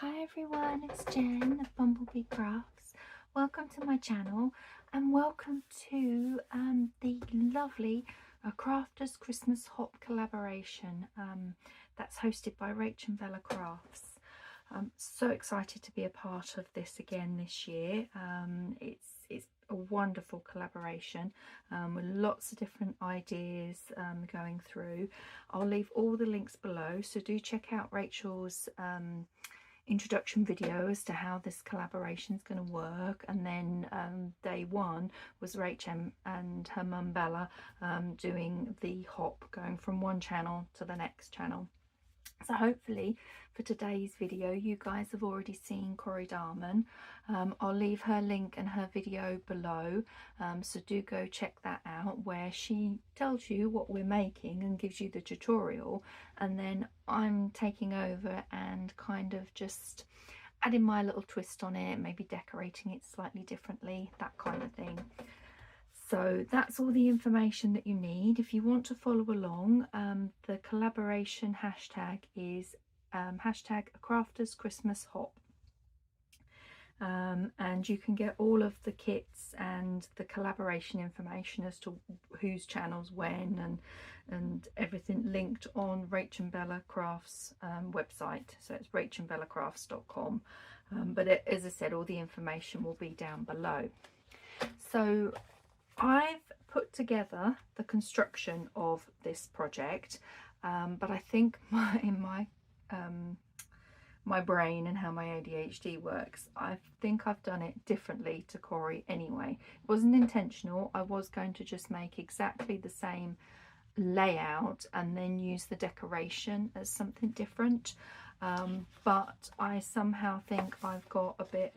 Hi everyone, it's Jen of BumbleBeeCrafts. Welcome to my channel and welcome to the lovely Crafters Christmas Hop collaboration that's hosted by Rach and Bella Crafts. I'm so excited to be a part of this again this year. It's a wonderful collaboration with lots of different ideas going through. I'll leave all the links below, so do check out Rachel's introduction video as to how this collaboration is going to work, and then day one was Rachel and her mum Bella doing the hop, going from one channel to the next channel. So hopefully for today's video you guys have already seen Cori. I'll leave her link and her video below, so do go check that out, where she tells you what we're making and gives you the tutorial, and then I'm taking over and kind of just adding my little twist on it, maybe decorating it slightly differently, that kind of thing. So that's all the information that you need. If you want to follow along, the collaboration hashtag is hashtag Crafters Christmas Hop. And you can get all of the kits and the collaboration information as to whose channels when and everything linked on Rach and Bella Crafts website. So it's rachandbellacrafts.com. But as I said, all the information will be down below. So I've put together the construction of this project, but I think my brain and how my ADHD works, I think I've done it differently to Cori anyway. It wasn't intentional. I was going to just make exactly the same layout and then use the decoration as something different, but I somehow think I got a bit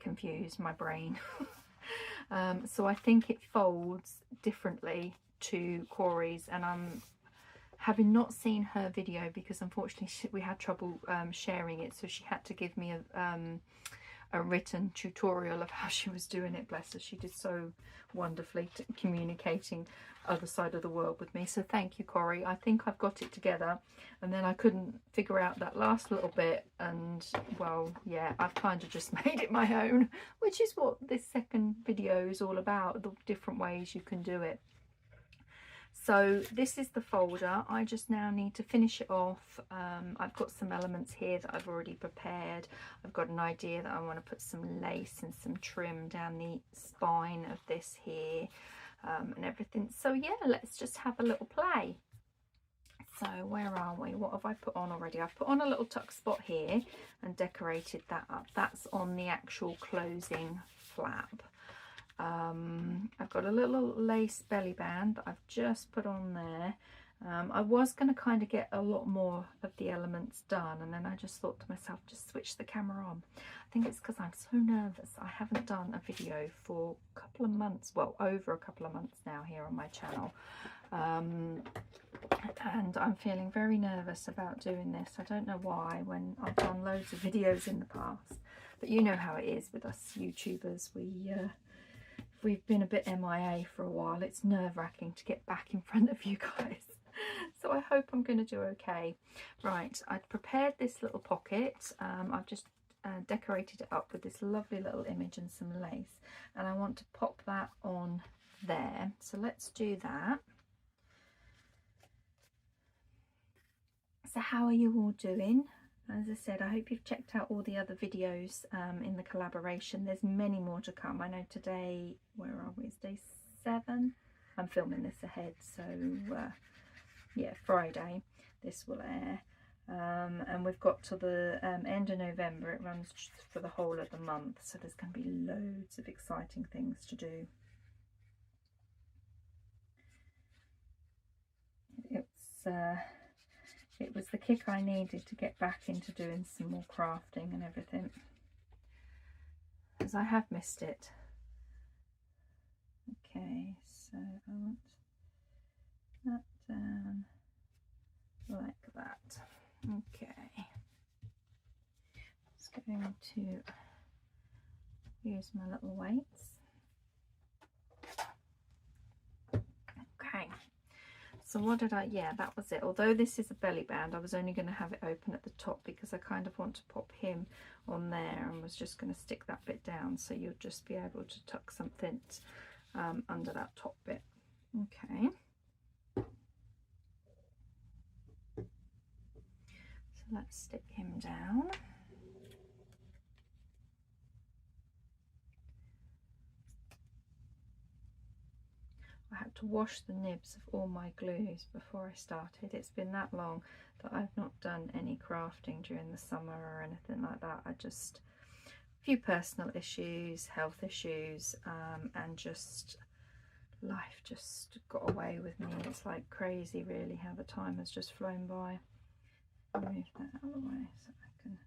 confused, my brain. So I think it folds differently to Cori's, and I'm having not seen her video because unfortunately we had trouble sharing it, so she had to give me a written tutorial of how she was doing it. Bless her, she did so wonderfully communicating other side of the world with me, so thank you, Cori. I think I've got it together, and then I couldn't figure out that last little bit, and well, yeah, I've kind of just made it my own, which is what this second video is all about, the different ways you can do it. So this is the folder. I just now need to finish it off. I've got some elements here that I've already prepared. I've got an idea that I want to put some lace and some trim down the spine of this here, and everything. So yeah, let's just have a little play. So where are we? What have I put on already? I've put on a little tuck spot here and decorated that up. That's on the actual closing flap. I've got a little lace belly band that I've just put on there. I was going to kind of get a lot more of the elements done, and then I just thought to myself, just switch the camera on. I think it's because I'm so nervous. I haven't done a video for a couple of months, well, over a couple of months now here on my channel, and I'm feeling very nervous about doing this. I don't know why, when I've done loads of videos in the past, but you know how it is with us YouTubers. We've been a bit MIA for a while. It's nerve-wracking to get back in front of you guys. So I hope I'm going to do okay. Right, I've prepared this little pocket. I've just decorated it up with this lovely little image and some lace, and I want to pop that on there. So let's do that. So how are you all doing? As I said, I hope you've checked out all the other videos in the collaboration. There's many more to come. I know today, where are we? It's day 7. I'm filming this ahead, so yeah, Friday this will air. And we've got to the end of November. It runs for the whole of the month, so there's going to be loads of exciting things to do. It was the kick I needed to get back into doing some more crafting and everything, because I have missed it. Okay, so I want that down like that. Okay, just going to use my little weights. Okay, So what did I, yeah, that was it. Although this is a belly band, I was only going to have it open at the top because I kind of want to pop him on there, and was just going to stick that bit down so you'll just be able to tuck something under that top bit. Okay. So let's stick him down. I had to wash the nibs of all my glues before I started. It's been that long that I've not done any crafting during the summer or anything like that. I just, a few personal issues, health issues, and just life just got away with me. It's like crazy really how the time has just flown by. I'll move that out of the way so I can,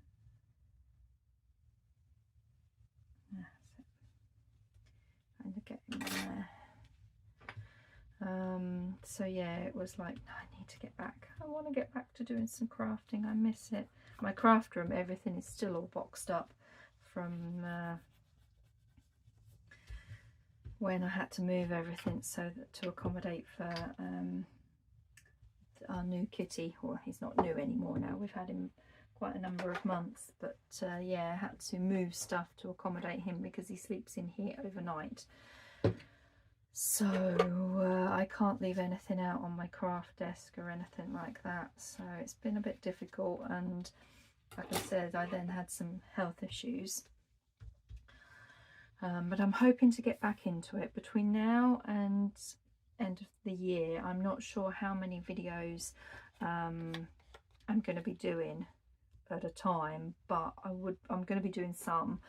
that's it, kind of get in there. So yeah, it was like, no, I need to get back. I want to get back to doing some crafting. I miss it. My craft room, everything is still all boxed up from when I had to move everything so that to accommodate for our new kitty. Well, he's not new anymore now. We've had him quite a number of months, but yeah, I had to move stuff to accommodate him because he sleeps in here overnight. So I can't leave anything out on my craft desk or anything like that, so it's been a bit difficult, and like I said, I then had some health issues, but I'm hoping to get back into it between now and end of the year. I'm not sure how many videos I'm going to be doing at a time, but I'm going to be doing some,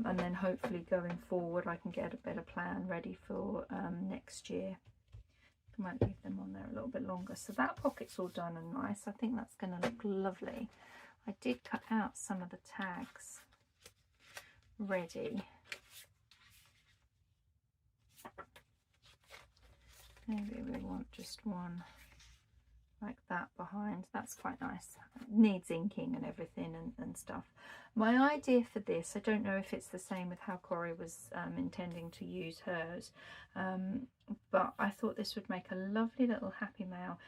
and then hopefully going forward I can get a better plan ready for next year. I might leave them on there a little bit longer. So that pocket's all done and nice. I think that's going to look lovely. I did cut out some of the tags ready. Maybe we want just one like that behind. That's quite nice. It needs inking and everything and stuff. My idea for this, I don't know if it's the same with how Cori was intending to use hers, but I thought this would make a lovely little happy mail.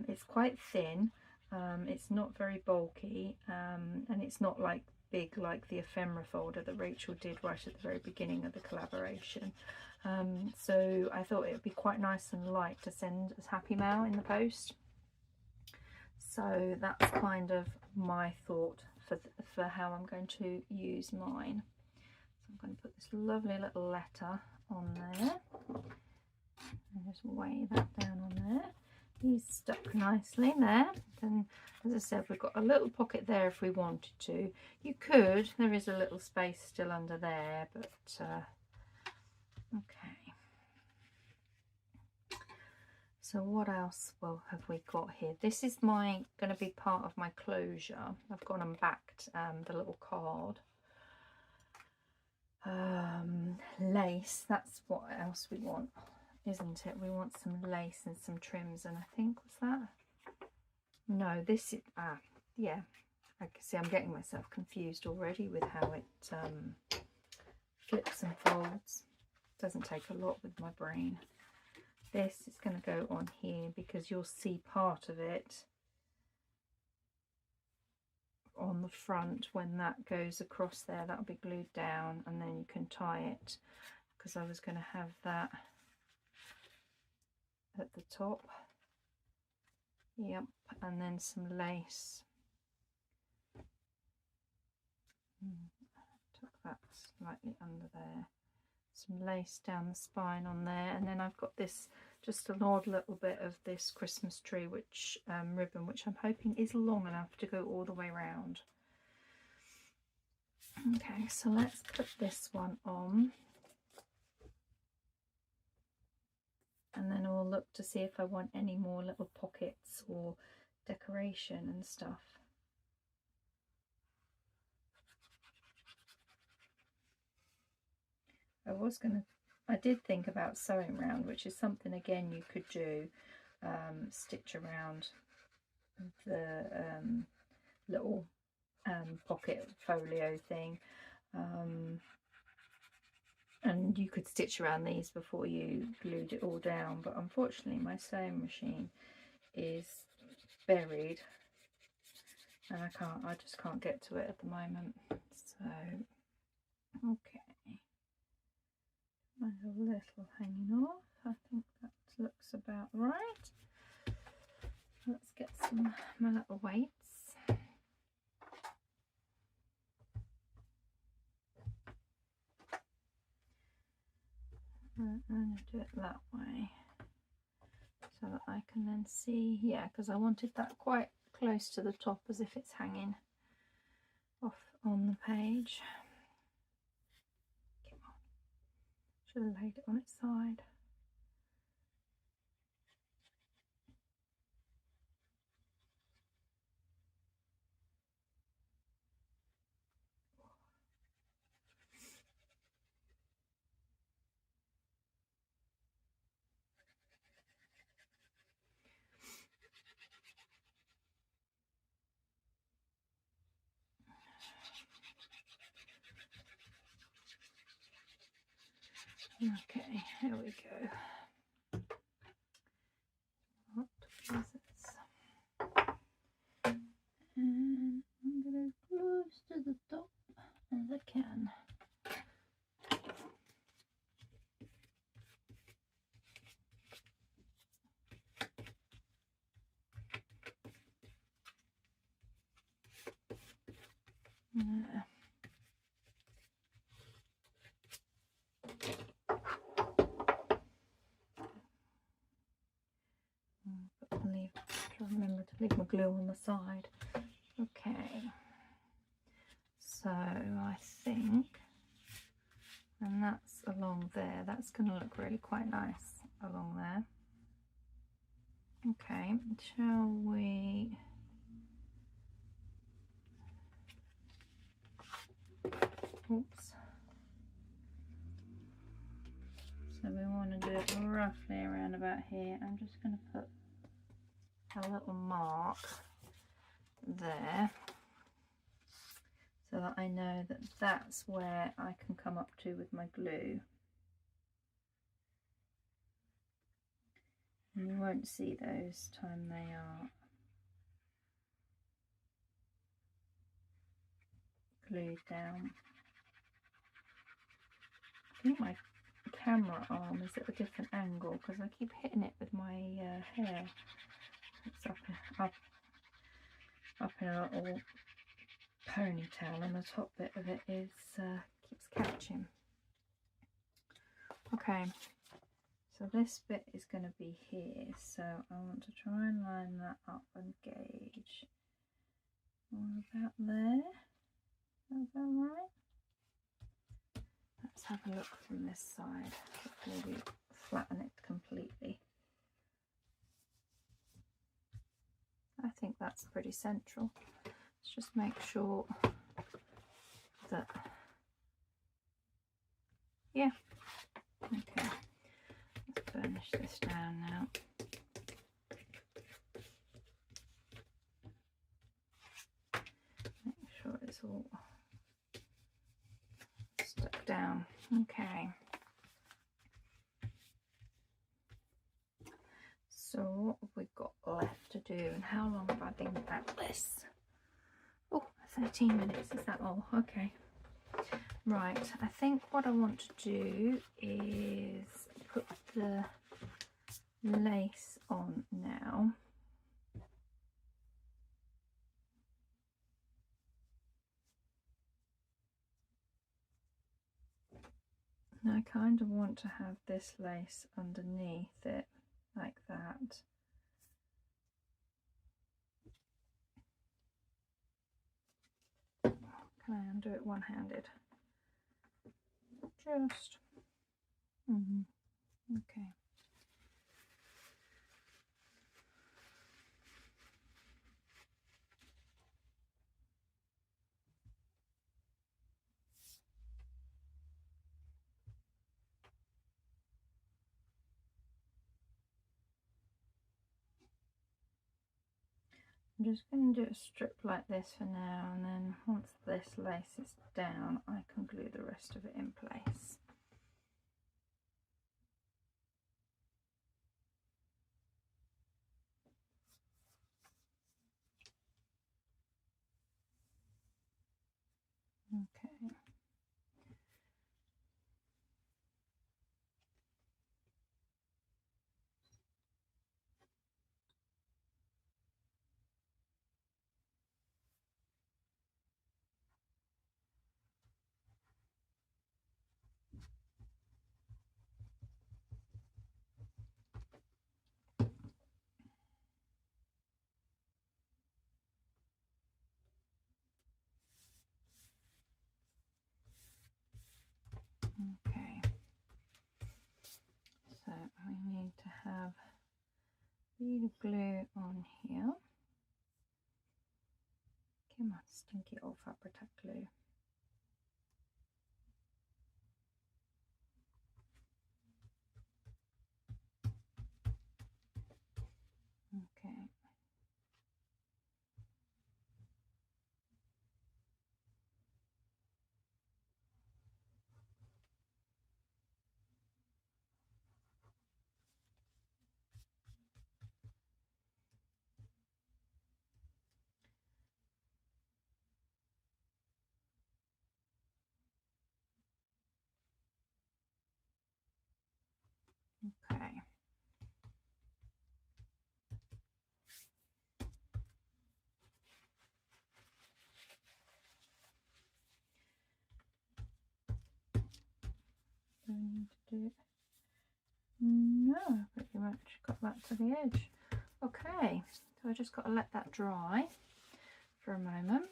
It's quite thin, it's not very bulky, and it's not like big like the ephemera folder that Rachel did right at the very beginning of the collaboration. So I thought it would be quite nice and light to send as happy mail in the post. So that's kind of my thought for how I'm going to use mine. So I'm going to put this lovely little letter on there and just weigh that down on there. He's stuck nicely there. Then, as I said, we've got a little pocket there if we wanted to. You could, there is a little space still under there, but okay. So what else have we got here? This is going to be part of my closure. I've gone and backed the little card. Lace, that's what else we want, isn't it? We want some lace and some trims, and I think, was that? No, this is, yeah. I can see I'm getting myself confused already with how it flips and folds. Doesn't take a lot with my brain. This is going to go on here because you'll see part of it on the front when that goes across there. That'll be glued down, and then you can tie it, because I was going to have that at the top. Yep, and then some lace. Tuck that slightly under there. Some lace down the spine on there, and then I've got this, just an odd little bit of this Christmas tree which ribbon, which I'm hoping is long enough to go all the way around. Okay, so let's put this one on, and then we'll look to see if I want any more little pockets or decoration and stuff. I did think about sewing round, which is something again you could do, stitch around the little pocket folio thing, and you could stitch around these before you glued it all down, but unfortunately my sewing machine is buried and I just can't get to it at the moment. So okay, my little hanging off, I think that looks about right. Let's get some my little weights. I'm going to do it that way so that I can then see, yeah, because I wanted that quite close to the top as if it's hanging off on the page. Come on. Should have laid it on its side. Okay, here we go. What is this? And I'm going to close to the top as I can. There. Remember to leave my glue on the side. Okay, so I think, and that's along there, that's going to look really quite nice along there. Okay, shall we oops, so we want to do it roughly around about here. I'm just going to put a little mark there so that I know that that's where I can come up to with my glue, and you won't see those time they are glued down. I think my camera arm is at a different angle because I keep hitting it with my hair. It's up in a little ponytail, and the top bit of it is keeps catching. Okay, so this bit is going to be here, so I want to try and line that up and gauge all about there. Is that right? Let's have a look from this side before we flatten it completely. I think that's pretty central. Let's just make sure that, yeah, okay. Let's burnish this down now. Make sure it's all stuck down. Okay. So what have we got left to do, and how long have I been at this? Oh, 13 minutes, is that all? Okay. Right, I think what I want to do is put the lace on now. And I kind of want to have this lace underneath it, like that. Can I undo it one-handed? Just. Okay. I'm just going to do a strip like this for now, and then once this lace is down I can glue the rest of it in place. Okay, so we need to have the glue on here. Come on, stinky old fabric glue. Okay. Okay. Do I need to do it? No, pretty much got that to the edge. Okay, so I just got to let that dry for a moment.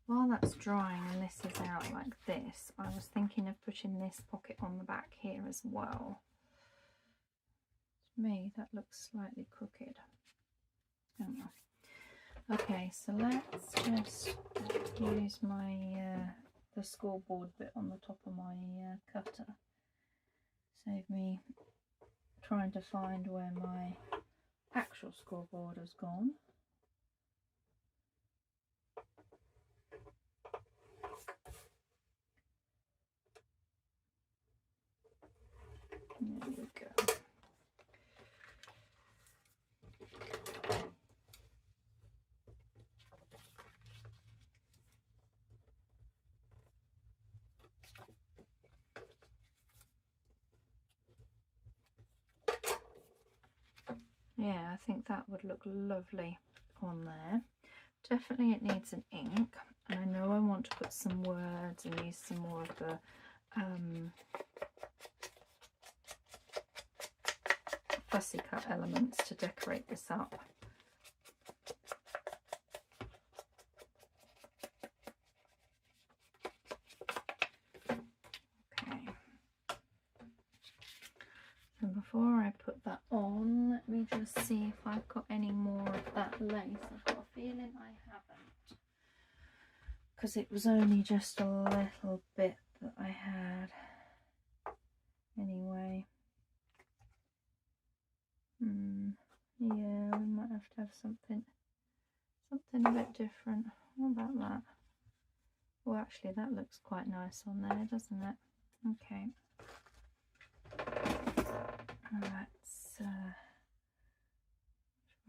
While that's drying and this is out like this, I was thinking of putting this pocket on the back here as well. To me, that looks slightly crooked. Oh well. Okay, so let's just use my the scoreboard bit on the top of my cutter. Save me trying to find where my actual scoreboard has gone. There we go. Yeah, I think that would look lovely on there. Definitely it needs an ink, and I know I want to put some words and use some more of the fussy cut elements to decorate this up. Okay, so before I put that on, let me just see if I've got any more of that lace. I've got a feeling I haven't, because it was only just a little bit that I had anyway. Yeah, we might have to have something a bit different. What about that? Well, actually that looks quite nice on there, doesn't it? Okay. Let's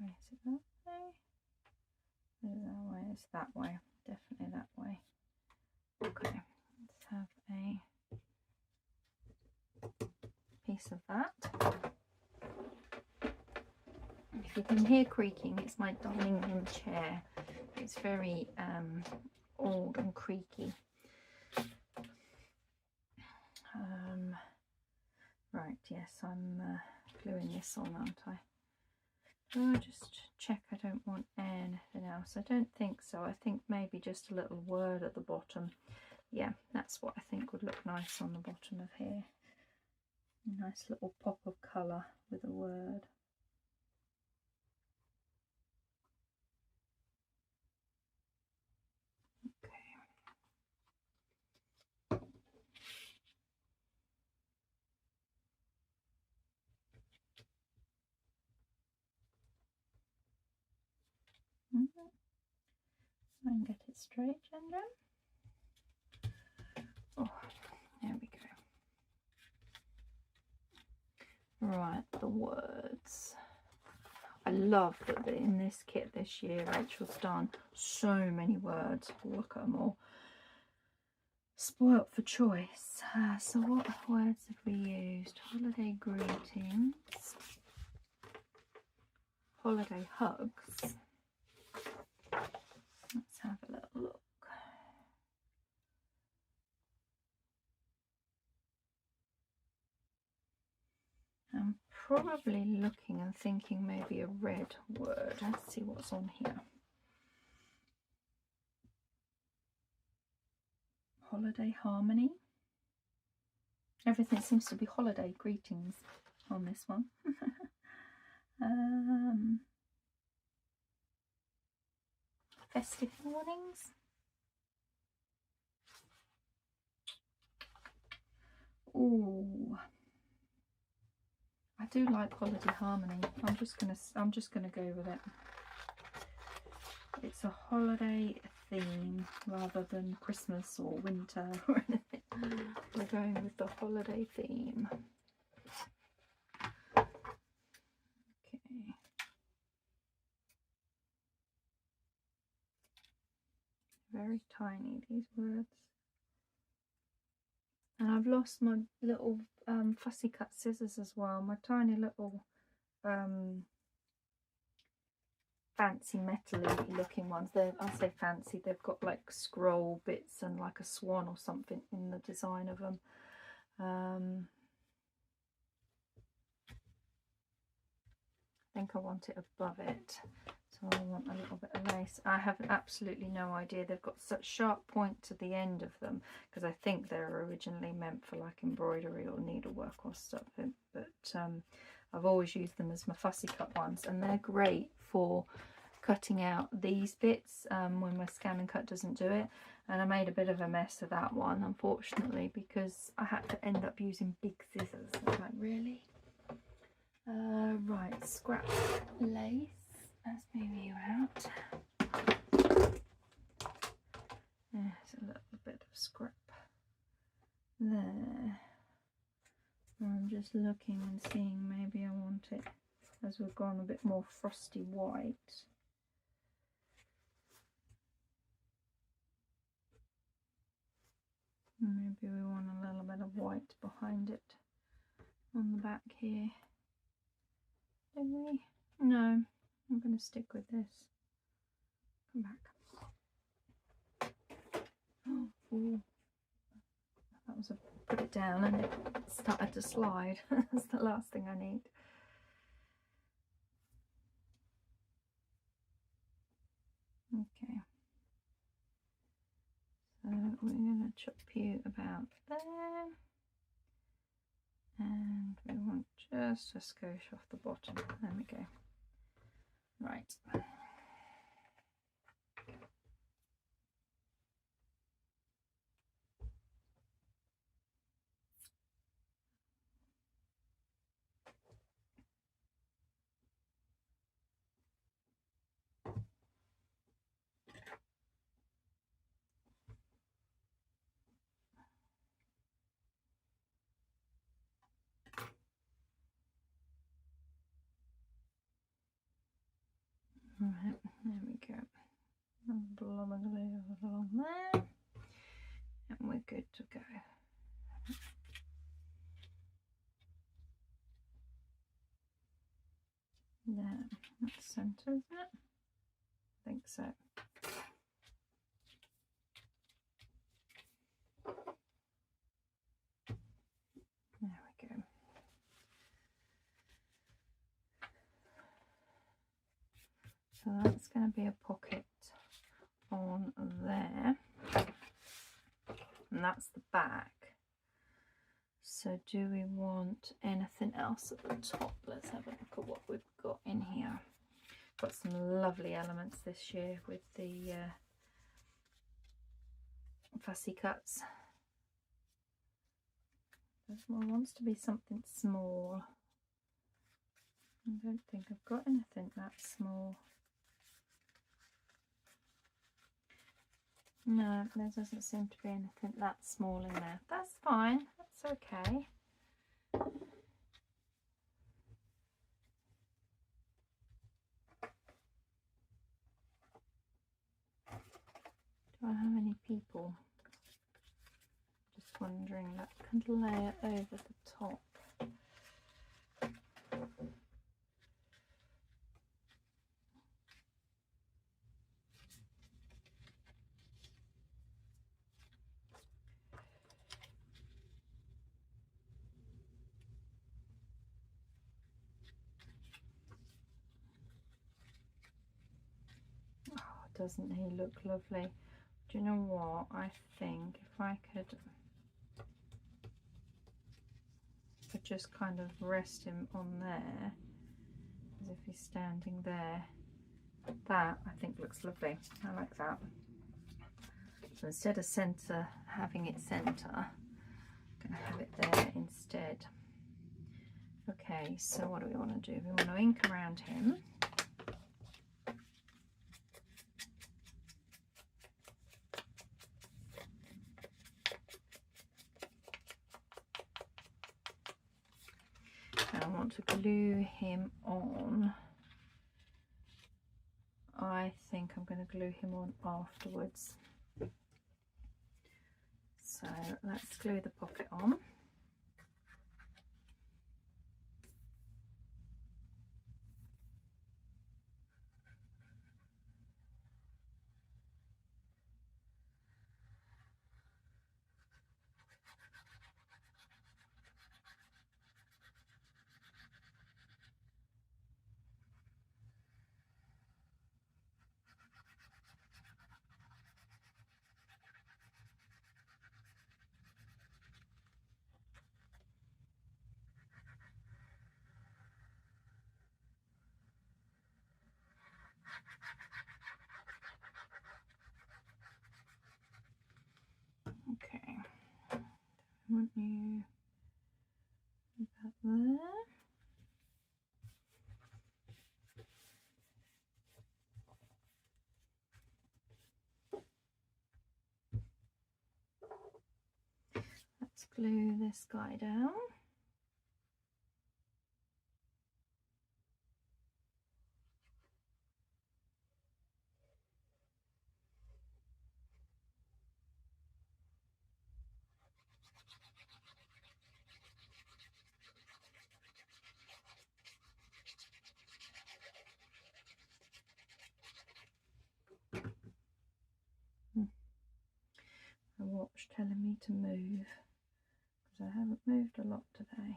is it that way? Is it that way? It's that way. Definitely that way. Okay, let's have a piece of that. If you can hear creaking, it's my dining room chair. It's very old and creaky. Right, yes, I'm gluing this on, aren't I? Oh, just check I don't want anything else. I don't think so. I think maybe just a little word at the bottom. Yeah, that's what I think would look nice on the bottom of here. A nice little pop of colour with a word. Try and get it straight, Ginger. Oh, there we go. Right, the words. I love that in this kit this year, Rachel's done so many words. Look at them all. Spoilt for choice. So what words have we used? Holiday greetings. Holiday hugs. Let's have a little look. I'm probably looking and thinking maybe a red word. Let's see what's on here. holiday harmony. Everything seems to be holiday greetings on this one. Festive mornings. Ooh, I do like holiday harmony. I'm just gonna go with it. It's a holiday theme rather than Christmas or winter or anything. We're going with the holiday theme. Okay. Very tiny, these words. And I've lost my little fussy cut scissors as well. My tiny little fancy metally looking ones. I say fancy, they've got like scroll bits and like a swan or something in the design of them. I think I want it above it, so I want a little bit of lace. I have absolutely no idea. They've got such sharp point to the end of them, because I think they're originally meant for like embroidery or needlework or stuff, but I've always used them as my fussy cut ones, and they're great for cutting out these bits when my scan and cut doesn't do it. And I made a bit of a mess of that one, unfortunately, because I had to end up using big scissors. I was like, really? Right, scrap lace. Let's move you out. There's a little bit of scrap there. I'm just looking and seeing, maybe I want it, as we've gone a bit more frosty white. Maybe we want a little bit of white behind it on the back here. Do we? No, I'm going to stick with this. Come back. Oh, that was a put it down and it started to slide. That's the last thing I need. Okay. So we're going to chop you about there. And we want just a skosh off the bottom. There we go. Right. Right, there we go. Along there, and we're good to go. There, that's centre, isn't it? I think so. There we go. So that's going to be a pocket on there, and that's the back. So do we want anything else at the top? Let's have a look at what we've got in here. Got some lovely elements this year with the fussy cuts. This one wants to be something small. I don't think I've got anything that small. No, there doesn't seem to be anything that small in there. That's fine, that's okay. Do I have any people? Just wondering, that could lay it over the top. Doesn't he look lovely? Do you know what? I think if I could just kind of rest him on there, as if he's standing there. That I think looks lovely. I like that. So instead of having it center, I'm going to have it there instead. Okay, so what do we want to do? We want to ink around him. And I want to glue him on. I think I'm going to glue him on afterwards. So let's glue the pocket on. Okay, I want you about there. Let's glue this guy down. My watch telling me to move because I haven't moved a lot today.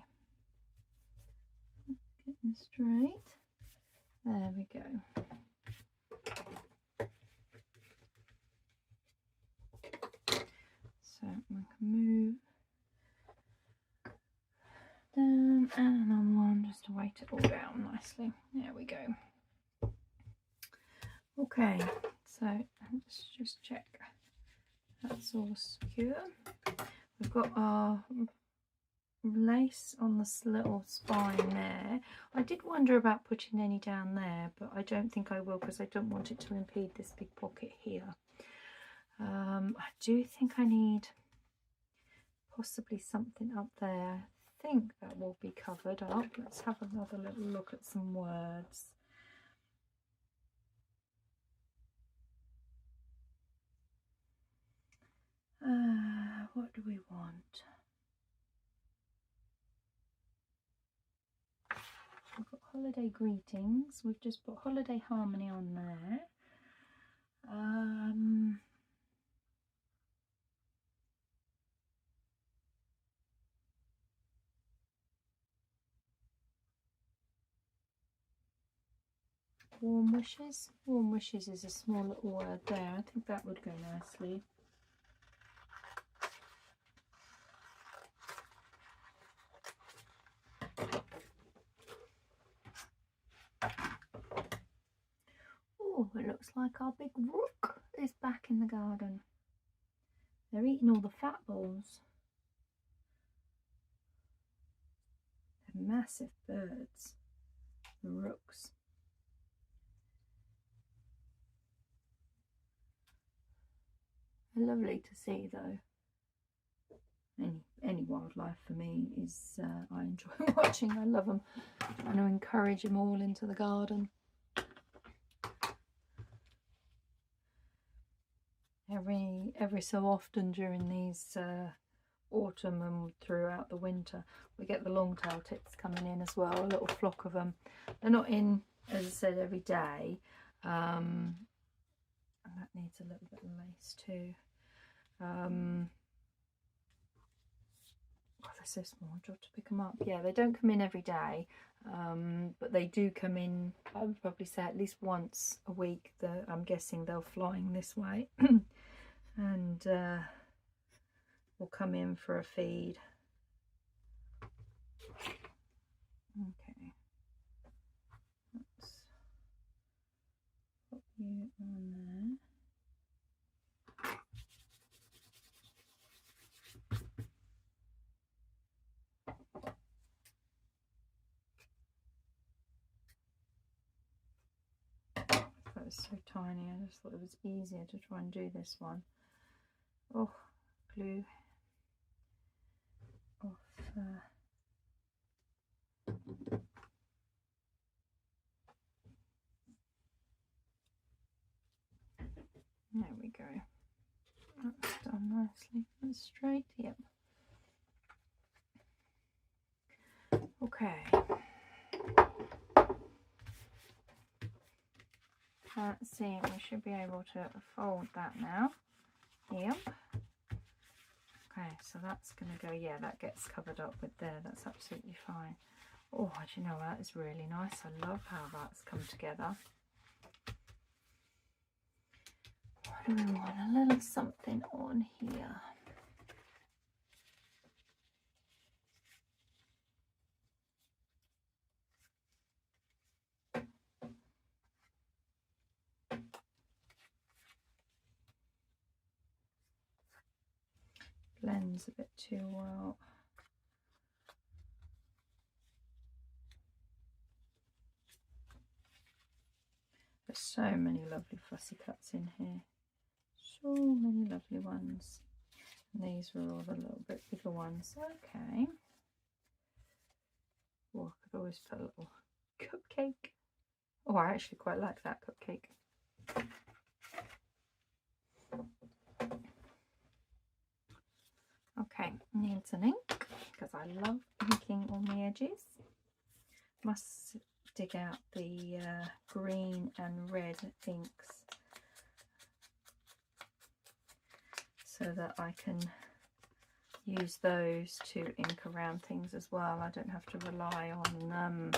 Getting straight. There we go. So I can move down and on one just to weight it all down nicely. There we go. Okay, so let's just check that's all secure. We've got our lace on this little spine there. I did wonder about putting any down there, but I don't think I will because I don't want it to impede this big pocket here. I do think I need possibly something up there. I think that will be covered up. Let's have another little look at some words. What do we want? We've got holiday greetings. We've just put holiday harmony on there. Warm wishes. Warm wishes is a small little word there. I think that would go nicely. Oh, it looks like our big rook is back in the garden. They're eating all the fat balls. They're massive birds, the rooks. They're lovely to see though. Any wildlife for me is I enjoy watching. I love them. I want to encourage them all into the garden. Every so often during these autumn and throughout the winter we get the long-tailed tits coming in as well, a little flock of them. They're not in, as I said, every day, and that needs a little bit of lace too. Oh, they're so small, I have to pick them up. Yeah, they don't come in every day, but they do come in, I would probably say at least once a week. I'm guessing they're flying this way. and will come in for a feed. Okay, let's put you on there. That was so tiny, I just thought it was easier to try and do this one. Oh, glue off. There we go. That's done nicely and straight. Yep. Okay. Let's see, we should be able to fold that now. Yep. Okay, so that's going to go, yeah, that gets covered up with there. That's absolutely fine. Oh, do you know, that is really nice. I love how that's come together. What do we want? A little something on here. Blends a bit too well. There's so many lovely fussy cuts in here. So many lovely ones. And these were all the little bit bigger ones. Okay. Oh, I could always put a little cupcake. Oh, I actually quite like that cupcake. Okay, needs an ink because I love inking on the edges. Must dig out the green and red inks so that I can use those to ink around things as well. I don't have to rely on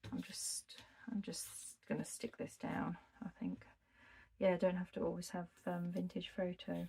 I'm just gonna stick this down, I think. Yeah, I don't have to always have vintage photo.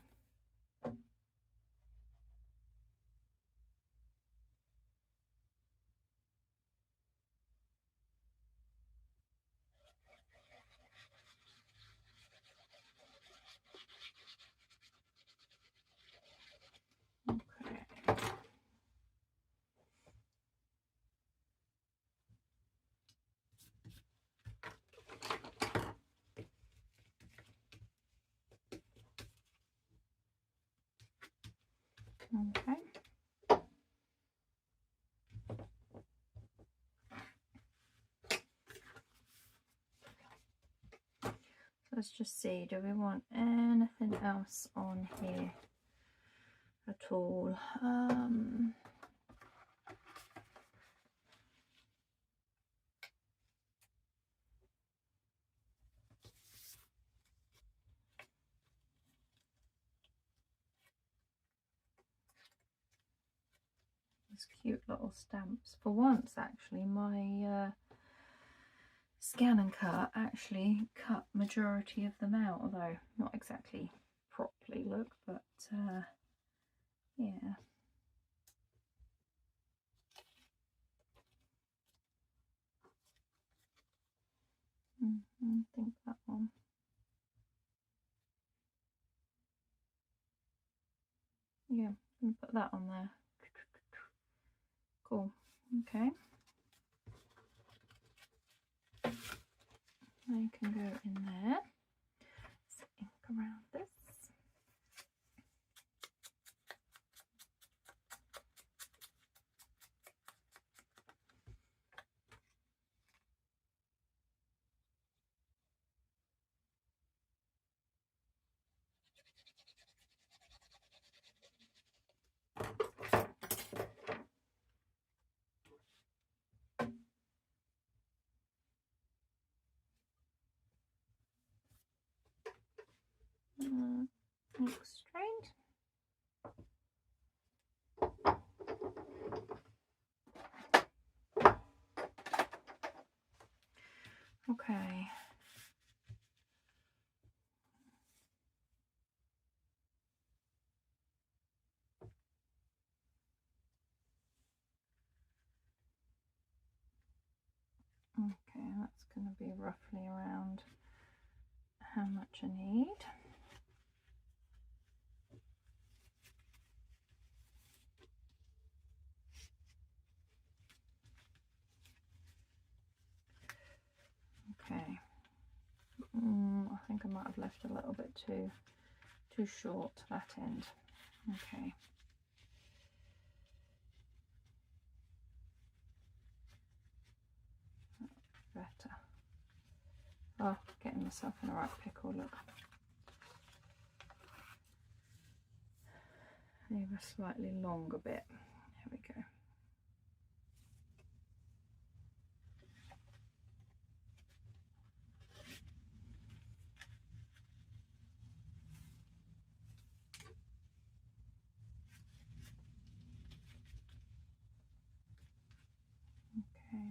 Okay. Let's just see, do we want anything else on here at all? These cute little stamps. For once, actually, my scan and cut actually cut majority of them out, although not exactly properly, look, but yeah. I think that one. Yeah, I'm gonna put that on there. Cool. Okay. I can go in there. So ink around this. Looks straight. Okay. Okay, that's going to be roughly around how much I need. Okay, I think I might have left a little bit too short that end. Okay. Better. Oh, getting myself in the right pickle, look. Leave a slightly longer bit. Here we go. Okay.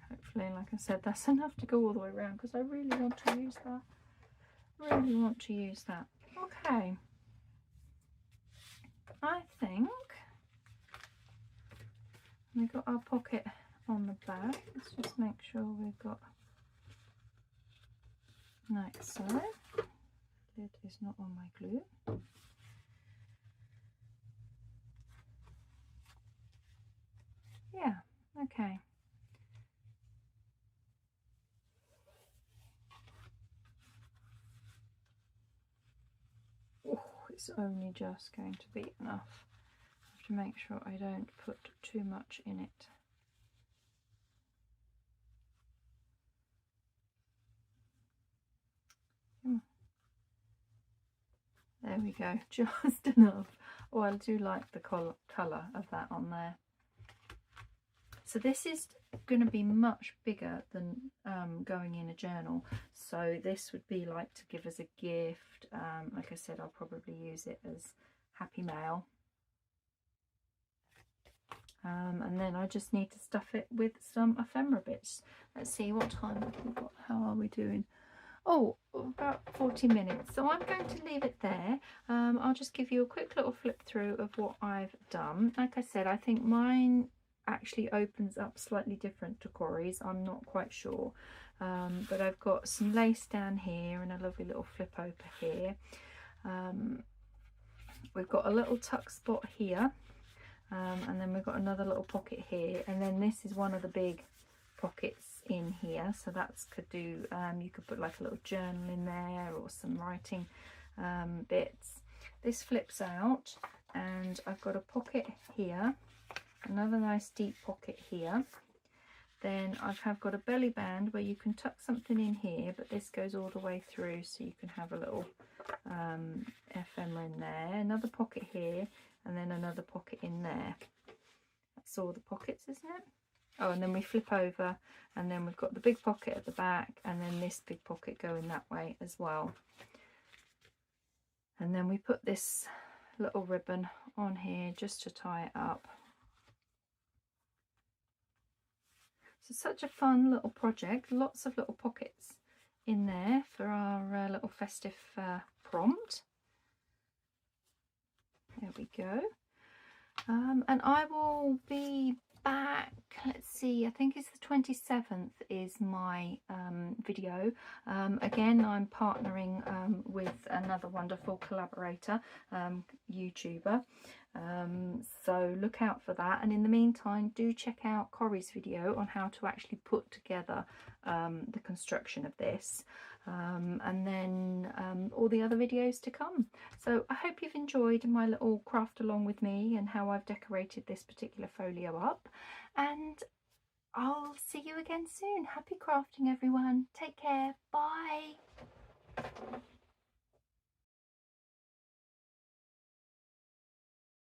Hopefully, like I said, that's enough to go all the way around because I really want to use that. Really want to use that. Okay. I think we've got our pocket on the back. Let's just make sure we've got like so. Lid is not on my glue. Yeah, okay. Oh, it's only just going to be enough. I have to make sure I don't put too much in it. There we go, just enough. Oh, I do like the colour of that on there. So this is going to be much bigger than going in a journal. So this would be like to give as a gift. Like I said, I'll probably use it as happy mail. And then I just need to stuff it with some ephemera bits. Let's see what time have we got. How are we doing? Oh, about 40 minutes. So I'm going to leave it there. I'll just give you a quick little flip through of what I've done. Like I said, I think mine actually opens up slightly different to Cori's. I'm not quite sure. But I've got some lace down here and a lovely little flip over here. We've got a little tuck spot here. And then we've got another little pocket here. And then this is one of the big pockets in here, so that's could do you could put like a little journal in there or some writing bits. This flips out and I've got a pocket here, another nice deep pocket here. Then I have got a belly band where you can tuck something in here, but this goes all the way through so you can have a little ephemera in there. Another pocket here and then another pocket in there. That's all the pockets, isn't it? Oh, and then we flip over and then we've got the big pocket at the back and then this big pocket going that way as well. And then we put this little ribbon on here just to tie it up. So such a fun little project, lots of little pockets in there for our little festive prompt. There we go. And I will be back, let's see, I think it's the 27th is my video. Again, I'm partnering with another wonderful collaborator, YouTuber, so look out for that. And in the meantime, do check out Cori's video on how to actually put together the construction of this. And then all the other videos to come. So I hope you've enjoyed my little craft along with me and how I've decorated this particular folio up, and I'll see you again soon. Happy crafting everyone, take care, bye.